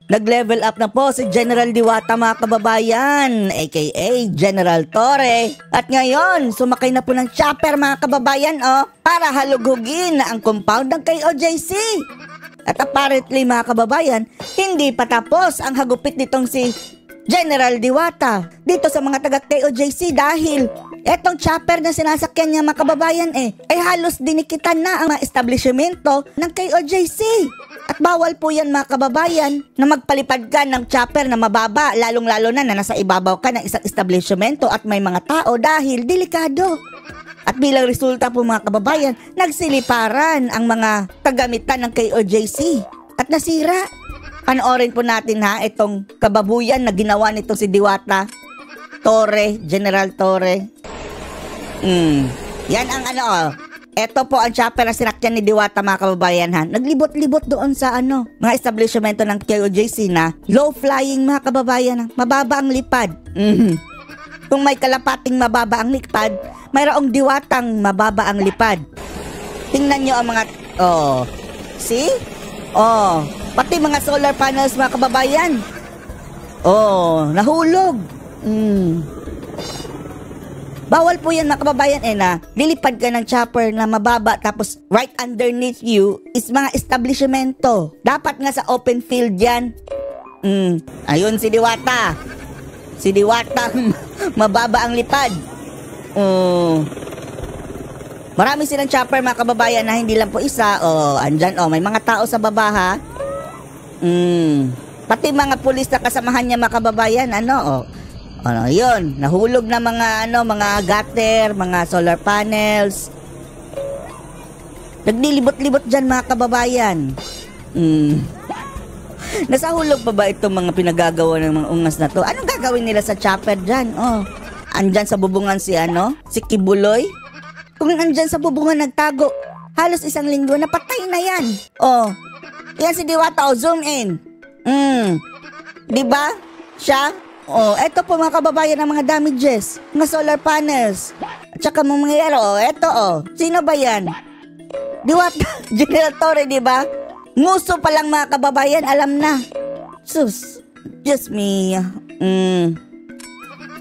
Nag-level up na po si General Diwata mga kababayan, aka General Torre. At ngayon, sumakay na po ng chopper mga kababayan para halughugin ang compound ng KOJC. At apparently mga kababayan, hindi pa tapos ang hagupit nitong si General Diwata dito sa mga taga KOJC dahil etong chopper na sinasakyan niya mga kababayan ay halos dinikitan na ang mga establishmento ng KOJC. At bawal po yan mga kababayan na magpalipad ka ng chopper na mababa, lalong-lalo na nasa ibabaw ka ng isang establishmento at may mga tao dahil delikado. At bilang resulta po mga kababayan, nagsiliparan ang mga kagamitan ng KOJC at nasira. Panoorin po natin itong kababuyan na ginawa nito si Diwata Torre, General Torre. Yan ang Ito po ang chopper na sinakyan ni Diwata mga kababayan Naglibot-libot doon sa mga establishmento ng KOJC na low-flying mga kababayan Mababa ang lipad. Kung may kalapating mababa ang lipad, mayroong diwatang mababa ang lipad. Tingnan nyo ang mga... See? Pati mga solar panels mga kababayan. Nahulog. Bawal po yan mga kababayan na lilipad ka ng chopper na mababa tapos right underneath you is mga establishmento. Dapat nga sa open field yan. Ayun si Diwata. Si Diwata mababa ang lipad. Marami silang chopper mga kababayan na hindi lang po isa. Andyan may mga tao sa baba Pati mga pulis na kasamahan niya mga kababayan yun, nahulog na mga gutter, mga solar panels. Naglilibot-libot dyan mga kababayan. Nasahulog pa ba itong mga pinagagawa ng mga ungas na to? Anong gagawin nila sa chopper dyan? Andyan sa bubungan si Kibuloy. Kung andyan sa bubungan nagtago, halos 1 linggo, napatay na yan. Yan si Diwata, zoom in. Diba? Siya? Eto po mga kababayan ang mga damages. Mga solar panels. At saka mga mangyayari, sino ba yan? Diwata, General Torre, diba? Nguso pa lang mga kababayan, alam na. Sus, just me.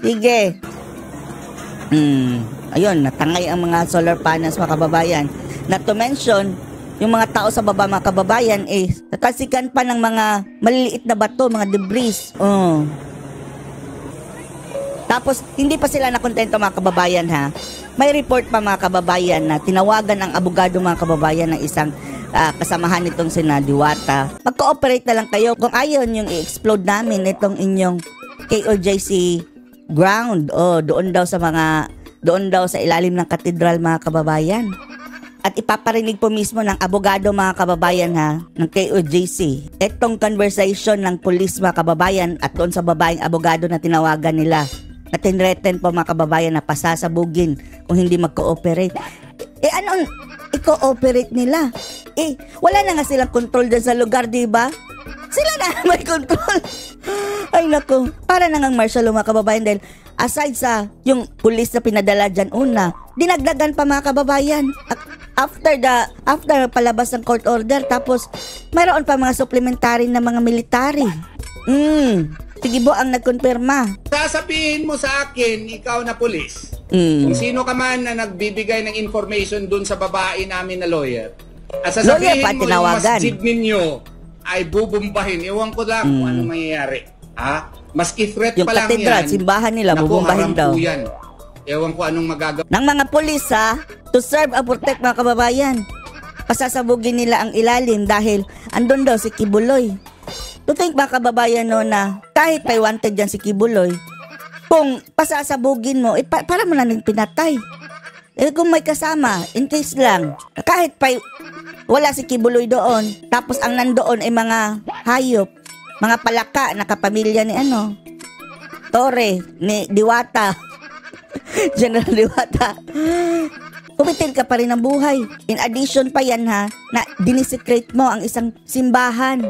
Sige. Ayun, natangay ang mga solar panels mga kababayan. Not to mention, yung mga tao sa baba mga kababayan natasikan pa ng mga maliliit na bato, mga debris. Tapos, hindi pa sila nakontento mga kababayan May report pa mga kababayan na tinawagan ang abogado mga kababayan ng isang kasamahan nitong sina Diwata. Mag-cooperate na lang kayo kung ayaw yung i-explode namin itong inyong KOJC ground. Doon daw sa ilalim ng katedral mga kababayan. At ipaparinig po mismo ng abogado mga kababayan ng KOJC. Itong conversation ng pulis mga kababayan at doon sa babaeng abogado na tinawagan nila. At tinreten po mga kababayan na pasasabugin kung hindi mag-cooperate. Anong i-cooperate nila? Wala na nga silang control dyan sa lugar, diba? Sila na may control. Ay naku, para na ngang martial mga kababayan dahil aside sa yung pulis na pinadala dyan dinagdagan pa mga kababayan. After palabas ng court order, tapos mayroon pa mga supplementary na mga military. Sige po ang nagkonfirma. Sasabihin mo sa akin, ikaw na pulis, kung sino ka man na nagbibigay ng information dun sa babae namin na lawyer, at sasabihin mo yung masjid ninyo ay bubumbahin. Ewan ko lang kung anong mangyayari. Maski threat yung pa lang katedral, yan. simbahan nila, bubumbahin daw. Yan. Ewan ko anong magagawa. Ng mga pulis to serve and protect mga kababayan. Pasasabugin nila ang ilalim dahil andun daw si Kibuloy. To think mga kababayan na kahit may wanted dyan si Kibuloy, kung pasasabugin mo, para mo na nang pinatay. Kung may kasama, in case lang, kahit pa wala si Kibuloy doon, tapos ang nandoon ay mga hayop, mga palaka na kapamilya ni Torre, ni Diwata, General Diwata, kumitil ka pa rin ng buhay. In addition pa yan na dinisecrate mo ang isang simbahan.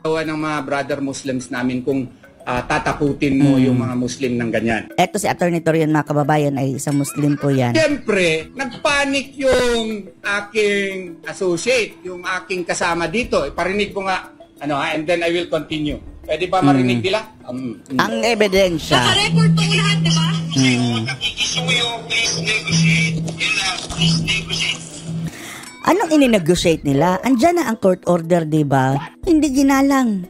Ng mga brother Muslims namin kung tatakutin mo yung mga Muslim ng ganyan. Eto si Attorney Torian mga kababayan ay isang Muslim po yan. Siyempre, nagpanik yung aking associate, yung aking kasama dito. Parinig mo nga and then I will continue. Pwede ba marinig nila? Ang ebidensya. Naka-record po lahat, di ba? Anong ininegotiate nila? Andyan na ang court order, di ba? Hindi ginalang.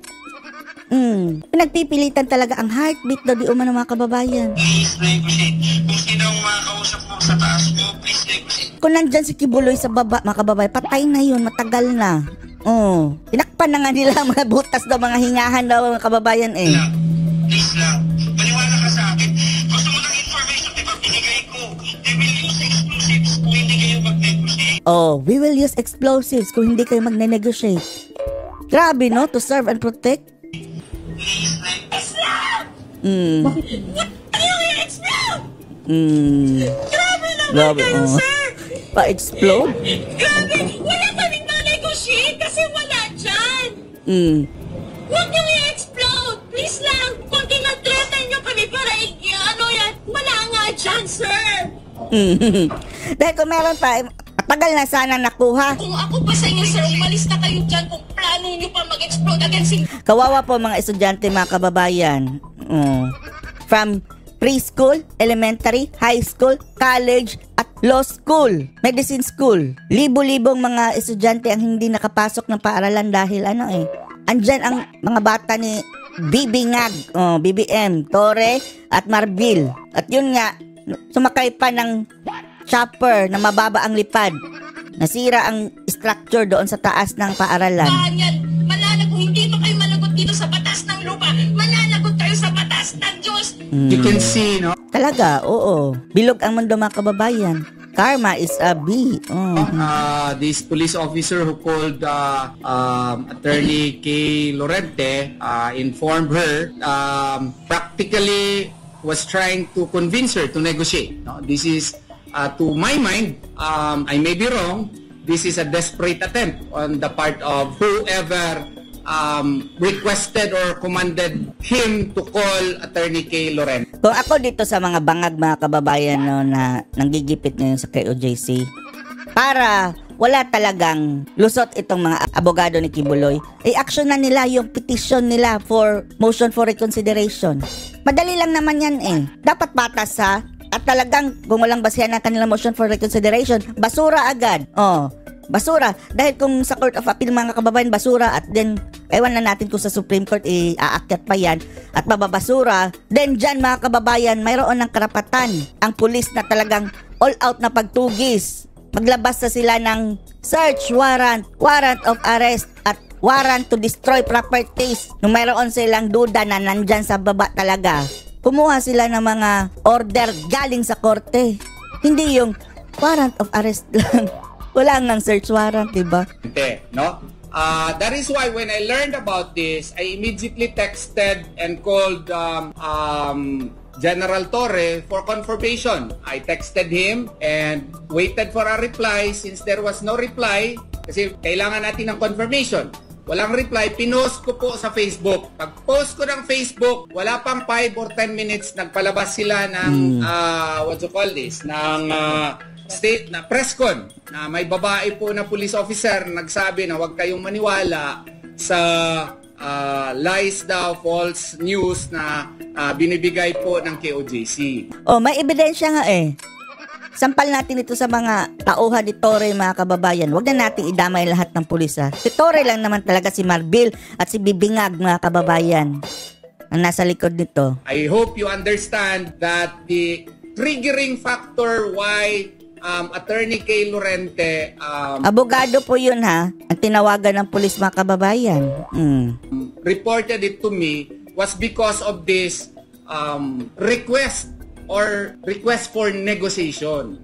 Pinagpipilitan talaga ang heartbeat daw di umano mga kababayan. Please negotiate. Kung sino ang makakausap mo sa taas mo, please negotiate. Kung nandyan si Kibuloy sa baba, mga kababayan, patay na yun, matagal na. Tinakpan na nga nila ang mga butas daw, mga hingahan daw mga kababayan eh. Please lang. Paniwala ka sa akin. Gusto mo ng information, di ba binigay ko? They will use explosives kung hindi kayo mag-negotiate. We will use explosives kung hindi kayo magne-negotiate. Grabe, no? To serve and protect. Please negotiate. Bakit? Ano yung i-explode? Grabe naman kayo, sir. Pa-explode? Grabe, wala kaming ma-negotiate kasi wala dyan. Huwag niyo i-explode. Please lang. Kung tinatretan niyo kami para yan, wala nga dyan, sir. Dahil kung meron pa, matagal na sana nakuha. Kung ako pa sa inyo, sir, umalis na kayo dyan kung plano niyo pa mag-explode against Kawawa po mga estudyante, mga kababayan. From preschool, elementary, high school, college, at law school, medicine school. Libo-libong mga estudyante ang hindi nakapasok ng paaralan dahil andyan ang mga bata ni Bibingag, BBM, Torre, at Marbil. At yun nga, sumakay pa ng chopper na mababa ang lipad. Nasira ang structure doon sa taas ng paaralan. Mananagot, hindi ba kayo managot dito sa batas ng lupa? Mananagot kayo sa batas ng Diyos. You can see, no? Talaga, oo. Bilog ang mundo mga kababayan. Karma is a bee. This police officer who called Attorney K. Lorente informed her practically was trying to convince her to negotiate. No? This is, to my mind, I may be wrong, this is a desperate attempt on the part of whoever requested or commanded him to call Attorney K. Lorente. Kung ako dito sa mga bangag mga kababayan na nanggigipit ngayon sa KOJC, para wala talagang lusot itong mga abogado ni Kibuloy, i-action na nila yung petition nila for motion for reconsideration. Madali lang naman yan eh. Dapat batas ha. At talagang kung walang basehan ng kanilang motion for reconsideration, basura agad. Basura. Dahil kung sa Court of Appeal mga kababayan, basura, at then ewan na natin kung sa Supreme Court aakyat pa yan at mababasura, then dyan mga kababayan, mayroon ng karapatan ang pulis na talagang all out na pagtugis. Maglabas na sila ng search warrant, warrant of arrest, at warrant to destroy properties. Nung mayroon silang duda na nandyan sa baba talaga, kumuha sila ng mga order galing sa korte. Hindi yung warrant of arrest lang. Wala nang search warrant, diba? No? That is why when I learned about this, I immediately texted and called General Torre for confirmation. I texted him and waited for a reply. Since there was no reply, kasi kailangan natin ng confirmation. Walang reply, pinost ko po sa Facebook. Pag-post ko ng Facebook, wala pang 5 or 10 minutes, nagpalabas sila ng, what you call this, ng state na press con na may babae po na police officer nagsabi na huwag kayong maniwala sa lies daw, false news na binibigay po ng KOJC. May ebidensya nga eh. Sampal natin ito sa mga tauhan ni Torre mga kababayan. Huwag na natin idamay lahat ng pulis ha. Si Torre lang naman talaga, si Marbil at si Bibingag mga kababayan ang nasa likod nito. I hope you understand that the triggering factor why Attorney K. Lorente abogado po yun ha, ang tinawagan ng pulis mga kababayan. Reported it to me was because of this request for negotiation.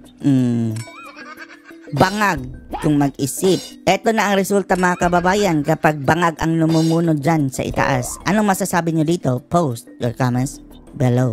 Bangag kung mag-isip. Ito na ang resulta mga kababayan kapag bangag ang namumuno dyan sa itaas. Anong masasabi nyo dito? Post your comments below.